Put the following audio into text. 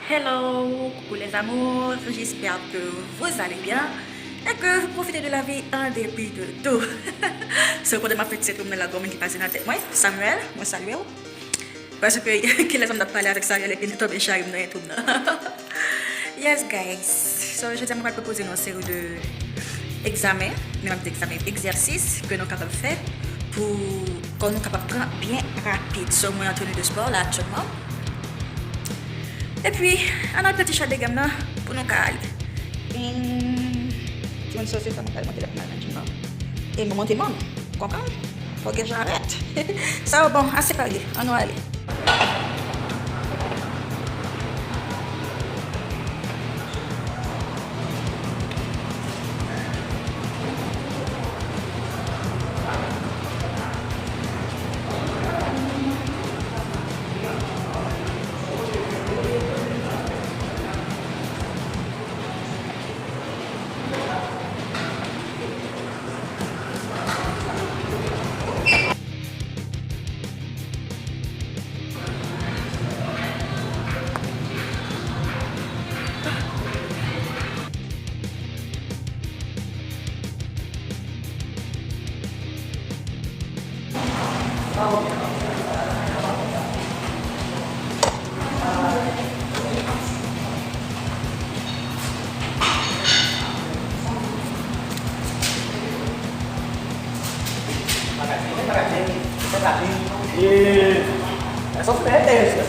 Hello, coucou les amours, j'espère que vous allez bien et que vous profitez de la vie en dépit de tout. C'est pour ma petite comme la gomme qui passe dans la tête. Moi, Samuel, moi saluer. Parce que qui les hommes de parler avec Samuel et puis il tombe charme dans YouTube. Yes guys, so je vais vous proposer une série de examens, même d'examens, exercices que nous sommes capables de faire pour qu'on nous capable de prendre bien rapide sur mon tenue de sport là actuellement. Et puis, on a un petit chat de gamme là pour nous caler. Tu veux saucer ça, on va monter la première et me monter mon. Comprends? Faut que j'arrête. Ça va bon, assez parlé. On va aller. Sofrete,